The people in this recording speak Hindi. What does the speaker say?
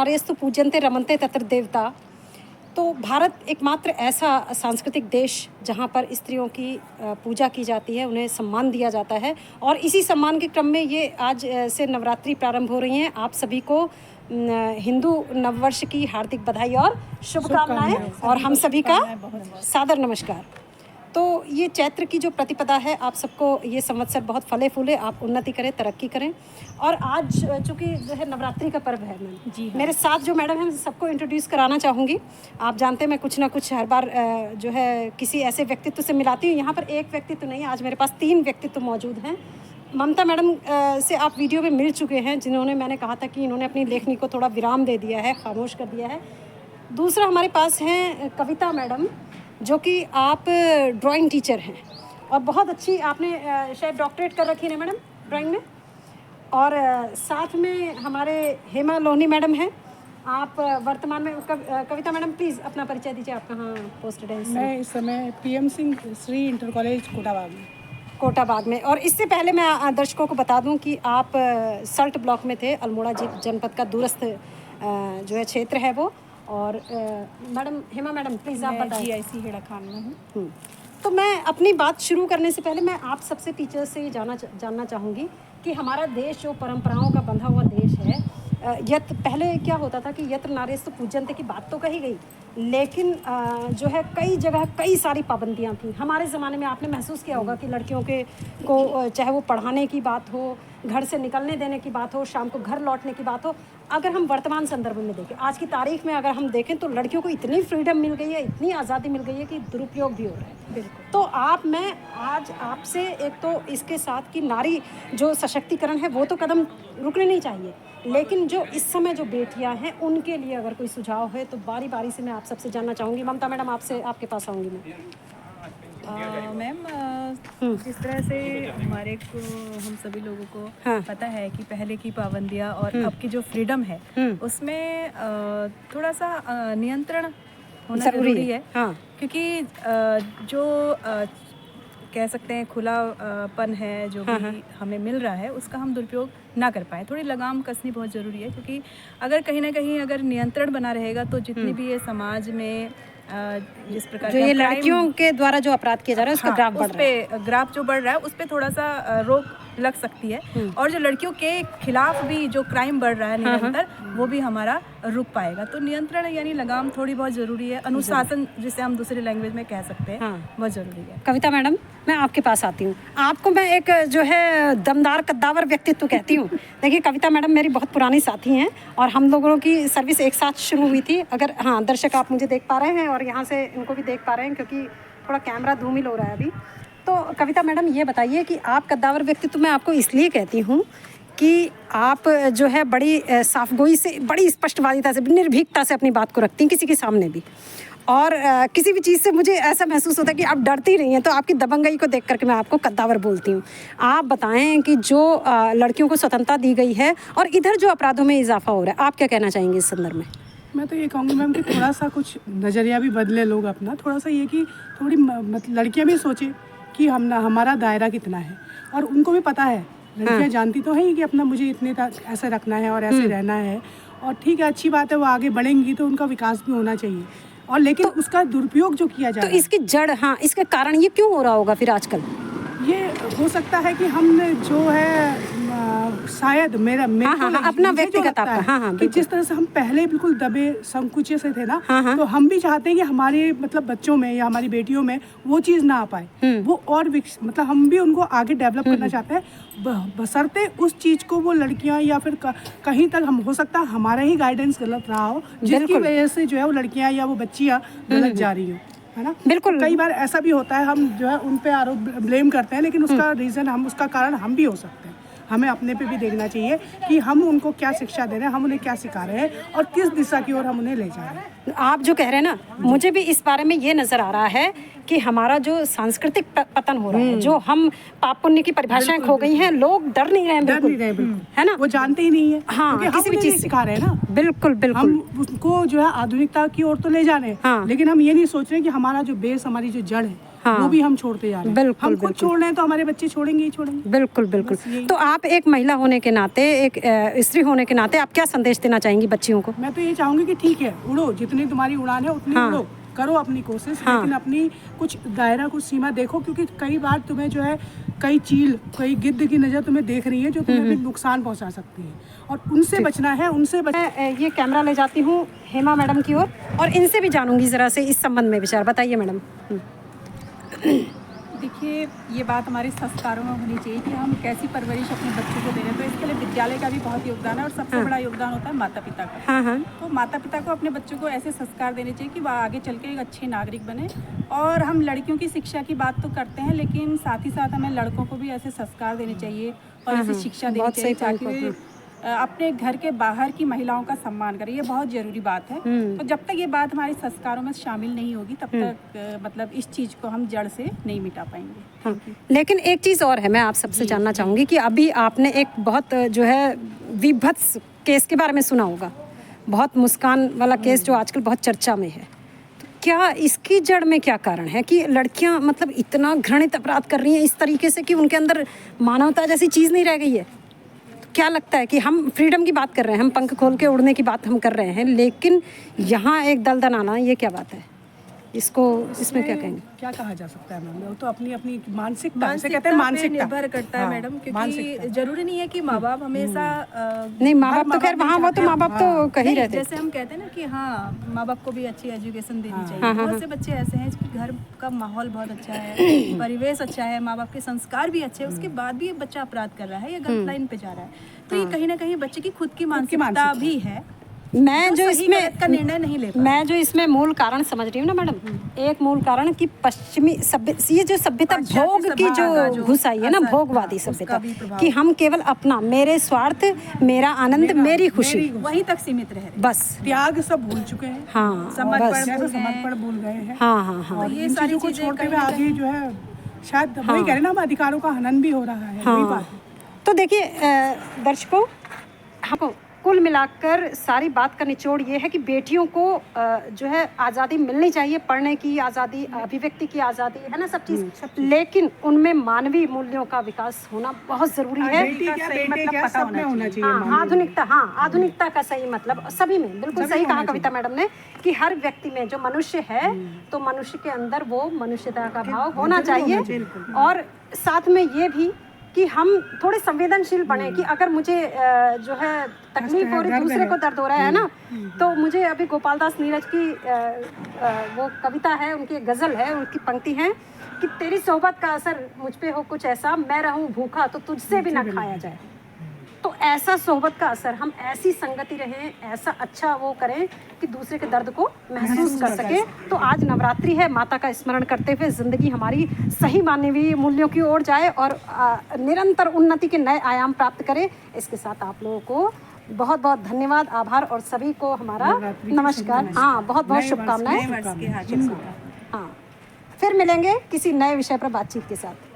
नार्यस्तु पूज्यन्ते रमन्ते तत्र देवता। तो भारत एकमात्र ऐसा सांस्कृतिक देश जहाँ पर स्त्रियों की पूजा की जाती है, उन्हें सम्मान दिया जाता है। और इसी सम्मान के क्रम में ये आज से नवरात्रि प्रारंभ हो रही हैं। आप सभी को हिंदू नववर्ष की हार्दिक बधाई और शुभकामनाएं और हम सभी का सादर नमस्कार। तो ये चैत्र की जो प्रतिपदा है, आप सबको ये संवत्सर बहुत फले फूले, आप उन्नति करें, तरक्की करें। और आज चूँकि जो है नवरात्रि का पर्व है, मैम जी मेरे साथ जो मैडम हैं सबको इंट्रोड्यूस कराना चाहूँगी। आप जानते हैं मैं कुछ ना कुछ हर बार जो है किसी ऐसे व्यक्तित्व से मिलाती हूँ। यहाँ पर एक व्यक्तित्व नहीं, आज मेरे पास 3 व्यक्तित्व मौजूद हैं। ममता मैडम से आप वीडियो में मिल चुके हैं, जिन्होंने मैंने कहा था कि इन्होंने अपनी लेखनी को थोड़ा विराम दे दिया है, खामोश कर दिया है। दूसरा हमारे पास हैं कविता मैडम, जो कि आप ड्राइंग टीचर हैं और बहुत अच्छी आपने शायद डॉक्टरेट कर रखी है मैडम ड्राइंग में। और साथ में हमारे हेमा लोहनी मैडम हैं। आप वर्तमान में कविता मैडम प्लीज़ अपना परिचय दीजिए, आप कहाँ पोस्टेड हैं? मैं इस समय PM Singh Shri inter college Kotabagh में। और इससे पहले मैं दर्शकों को बता दूं कि आप सल्ट ब्लॉक में थे, अल्मोड़ा जनपद का दूरस्थ जो है क्षेत्र है वो। और मैडम हेमा मैडम प्लीज़ आप बताइए। GIC हेड़ा खान में हूँ। तो मैं अपनी बात शुरू करने से पहले मैं आप सबसे टीचर से जानना चाहूँगी कि हमारा देश जो परंपराओं का बंधा हुआ देश है, पहले क्या होता था कि यत्र नार्यस्तु पूज्यन्ते की बात तो कही गई, लेकिन जो है कई जगह कई सारी पाबंदियाँ थी। हमारे ज़माने में आपने महसूस किया होगा कि लड़कियों को चाहे वो पढ़ाने की बात हो, घर से निकलने देने की बात हो, शाम को घर लौटने की बात हो। अगर हम वर्तमान संदर्भ में देखें, आज की तारीख में अगर हम देखें, तो लड़कियों को इतनी फ्रीडम मिल गई है, इतनी आज़ादी मिल गई है कि दुरुपयोग भी हो रहा है। बिल्कुल। तो मैं आज आपसे एक तो इसके साथ कि नारी जो सशक्तिकरण है वो तो कदम रुकने नहीं चाहिए, लेकिन जो इस समय जो बेटियां हैं उनके लिए अगर कोई सुझाव है तो बारी बारी से मैं आप सबसे जानना चाहूँगी। ममता मैडम आपके पास आऊँगी मैं। मैम जिस तरह से हमारे को हम सभी लोगों को पता है कि पहले की पाबंदियाँ और अब की जो फ्रीडम है उसमें थोड़ा सा नियंत्रण होना जरूरी है। क्योंकि जो कह सकते हैं खुलापन है जो भी हमें मिल रहा है, उसका हम दुरुपयोग ना कर पाए। थोड़ी लगाम कसनी बहुत ज़रूरी है, क्योंकि अगर कहीं ना कहीं अगर नियंत्रण बना रहेगा तो जितनी भी ये समाज में जिस प्रकार जो ये लड़कियों के द्वारा जो अपराध किया जा रहा है उसका ग्राफ जो बढ़ रहा है उस पे थोड़ा सा रोक लग सकती है। और जो लड़कियों के खिलाफ भी जो क्राइम बढ़ रहा है निरंतर, वो भी हमारा रुक पाएगा। तो नियंत्रण यानी लगाम थोड़ी बहुत ज़रूरी है। अनुशासन जिसे हम दूसरी लैंग्वेज में कह सकते हैं, बहुत ज़रूरी है। कविता मैडम मैं आपके पास आती हूँ। आपको मैं एक जो है दमदार कद्दावर व्यक्तित्व कहती हूँ। देखिए कविता मैडम मेरी बहुत पुरानी साथी हैं और हम लोगों की सर्विस एक साथ शुरू हुई थी। अगर दर्शक आप मुझे देख पा रहे हैं और यहाँ से इनको भी देख पा रहे हैं, क्योंकि थोड़ा कैमरा धूमिल हो रहा है अभी। तो कविता मैडम ये बताइए कि आप कद्दावर व्यक्तित्व मैं आपको इसलिए कहती हूँ कि आप जो है बड़ी साफगोई से, बड़ी स्पष्टवादिता से, निर्भीकता से अपनी बात को रखती हैं किसी के सामने भी। और किसी भी चीज़ से मुझे ऐसा महसूस होता है कि आप डरती नहीं हैं। तो आपकी दबंगई को देख करके मैं आपको कद्दावर बोलती हूँ। आप बताएं कि जो लड़कियों को स्वतंत्रता दी गई है और इधर जो अपराधों में इजाफा हो रहा है, आप क्या कहना चाहेंगे इस संदर्भ में? मैं तो ये कहूँगी मैम कि थोड़ा सा कुछ नज़रिया भी बदले लोग अपना। थोड़ा सा ये कि थोड़ी लड़कियाँ भी सोचें कि हमारा दायरा कितना है, और उनको भी पता है। लड़कियाँ जानती तो हैं कि अपना मुझे इतने ऐसे रखना है और ऐसे रहना है, और ठीक है, अच्छी बात है, वो आगे बढ़ेंगी तो उनका विकास भी होना चाहिए। और लेकिन तो उसका दुरुपयोग जो किया जा रहा है, इसकी जड़ इसके कारण ये क्यों हो रहा होगा फिर आजकल? ये हो सकता है कि हमने जो है शायद मेरा अपना व्यक्तिगत कि जिस तरह से हम पहले बिल्कुल दबे संकुचे से थे ना, तो हम भी चाहते हैं कि हमारे मतलब बच्चों में या हमारी बेटियों में वो चीज़ ना आ पाए। वो और मतलब हम भी उनको आगे डेवलप करना चाहते हैं, बशर्ते उस चीज़ को वो लड़कियां या फिर कहीं तक हम हो सकता है हमारा ही गाइडेंस गलत रहा हो, जिसकी वजह से जो है वो लड़कियां या वो बच्चियां गलत जा रही हो, है ना। बिल्कुल। कई बार ऐसा भी होता है, हम जो है उन पे आरोप ब्लेम करते हैं, लेकिन उसका रीज़न उसका कारण हम भी हो सकते हैं। हमें अपने पे भी देखना चाहिए कि हम उनको क्या शिक्षा दे रहे हैं, हम उन्हें क्या सिखा रहे हैं और किस दिशा की ओर हम उन्हें ले जा रहे हैं। आप जो कह रहे हैं ना, मुझे भी इस बारे में ये नज़र आ रहा है कि हमारा जो सांस्कृतिक पतन हो रहा है, जो हम पाप पुण्य की परिभाषाएं खो गई हैं, लोग डर नहीं रहे हैं, बिल्कुल, है ना। वो जानते ही नहीं है, किसी भी चीज़ सिखा रहे हैं ना। बिल्कुल बिल्कुल। हम उसको जो है आधुनिकता की ओर तो ले जा रहे हैं, लेकिन हम ये नहीं सोच रहे कि हमारा जो बेस, हमारी जो जड़ है, वो भी हम छोड़ते जा रहे हैं। बिल्कुल, हम खुद छोड़ रहे हैं तो हमारे बच्चे छोड़ेंगे ही छोड़ेंगे। बिल्कुल बिल्कुल। तो आप एक महिला होने के नाते, एक स्त्री होने के नाते आप क्या संदेश देना चाहेंगी बच्चियों को? मैं तो ये चाहूंगी कि ठीक है, उड़ो, जितनी तुम्हारी उड़ान है उतनी उड़ो, करो अपनी कोशिश, लेकिन अपनी कुछ दायरा, कुछ सीमा देखो, क्योंकि कई बार तुम्हें जो है कई चील, कई गिद्ध की नज़र तुम्हें देख रही है जो तुम्हें भी नुकसान पहुंचा सकती है, और उनसे बचना है, उनसे मैं ये कैमरा ले जाती हूँ हेमा मैडम की ओर और इनसे भी जानूंगी ज़रा से इस संबंध में विचार। बताइए मैडम। देखिए, ये बात हमारे संस्कारों में होनी चाहिए कि हम कैसी परवरिश अपने बच्चों को दे रहे हैं। तो इसके लिए विद्यालय का भी बहुत योगदान है और सबसे बड़ा योगदान होता है माता पिता का। तो माता पिता को अपने बच्चों को ऐसे संस्कार देने चाहिए कि वह आगे चल के एक अच्छे नागरिक बने। और हम लड़कियों की शिक्षा की बात तो करते हैं, लेकिन साथ ही साथ हमें लड़कों को भी ऐसे संस्कार देने चाहिए और ऐसी शिक्षा देनी चाहिए ताकि अपने घर के बाहर की महिलाओं का सम्मान करें। ये बहुत ज़रूरी बात है। तो जब तक ये बात हमारे संस्कारों में शामिल नहीं होगी तब तक मतलब इस चीज़ को हम जड़ से नहीं मिटा पाएंगे। लेकिन एक चीज़ और है, मैं आप सबसे जानना चाहूँगी कि अभी आपने एक बहुत जो है विभत्स केस के बारे में सुना होगा, बहुत मुस्कान वाला केस जो आजकल बहुत चर्चा में है। तो क्या इसकी जड़ में क्या कारण है कि लड़कियाँ मतलब इतना घृणित अपराध कर रही हैं इस तरीके से कि उनके अंदर मानवता जैसी चीज़ नहीं रह गई है? क्या लगता है कि हम फ्रीडम की बात कर रहे हैं, हम पंख खोल के उड़ने की बात हम कर रहे हैं, लेकिन यहाँ एक दलदल आना, ये क्या बात है? इसमें क्या कहेंगे? क्या कहा जा सकता है मैम? वो तो अपनी अपनी मानसिकता से कहते हैं, मानसिकता निर्भर करता है मैडम, क्योंकि जरूरी नहीं है कि माँ बाप हमेशा नहीं, माँ बाप तो खैर वहाँ वो तो माँ बाप तो कहीं रहते हैं। जैसे हम कहते हैं ना कि हाँ, माँ बाप को भी अच्छी एजुकेशन देनी चाहिए। बहुत से बच्चे ऐसे हैं जिनके घर का माहौल बहुत अच्छा है, परिवेश अच्छा है, माँ बाप के संस्कार भी अच्छे हैं, उसके बाद भी ये बच्चा अपराध कर रहा है या गलत लाइन पे जा रहा है। तो ये कहीं ना कहीं बच्चे की खुद की मानसिकता भी है। मैं जो इसमें का निर्णय नहीं ले मैं जो इसमें मूल कारण समझ रही हूँ ना मैडम, एक मूल कारण कि पश्चिमी ये जो सभ्यता भोग की जो घुस आई है ना, भोगवादी सभ्यता कि हम केवल अपना, मेरे स्वार्थ, मेरा आनंद, मेरी खुशी, वहीं तक सीमित रहे, बस त्याग सब भूल चुके हैं। हाँ, समर्पण भूल गए हैं। हाँ। ये सारी चीजों को छोड़ते हुए आगे जो है शायद वही कह रहे ना, हम अधिकारों का हनन भी हो रहा है। वही बात है। तो देखिए दर्शकों, हमको कुल मिलाकर सारी बात का निचोड़ ये है कि बेटियों को जो है आज़ादी मिलनी चाहिए, पढ़ने की आज़ादी, अभिव्यक्ति की आज़ादी, है ना, सब चीज़, लेकिन उनमें मानवीय मूल्यों का विकास होना बहुत ज़रूरी है। आधुनिकता का सही मतलब सभी में, बिल्कुल सही कहा कविता मैडम ने कि हर व्यक्ति में जो मनुष्य है तो मनुष्य के अंदर वो मनुष्यता का भाव होना चाहिए, और साथ में ये भी कि हम थोड़े संवेदनशील बने कि अगर मुझे जो है तकलीफ हो रही, दूसरे को दर्द हो रहा है ना, तो मुझे अभी गोपाल दास नीरज की वो कविता है, उनकी एक गज़ल है, उनकी पंक्ति है कि तेरी सोहबत का असर मुझ पे हो कुछ ऐसा, मैं रहूं भूखा तो तुझसे भी ना खाया जाए। तो ऐसा सोहबत का असर, हम ऐसी संगति रहें, ऐसा अच्छा वो करें कि दूसरे के दर्द को महसूस कर सके। तो आज नवरात्रि है, माता का स्मरण करते हुए ज़िंदगी हमारी सही मानवीय मूल्यों की ओर जाए और निरंतर उन्नति के नए आयाम प्राप्त करे। इसके साथ आप लोगों को बहुत बहुत धन्यवाद, आभार, और सभी को हमारा नमस्कार। हाँ, बहुत बहुत शुभकामनाएं। हाँ, फिर मिलेंगे किसी नए विषय पर बातचीत के साथ।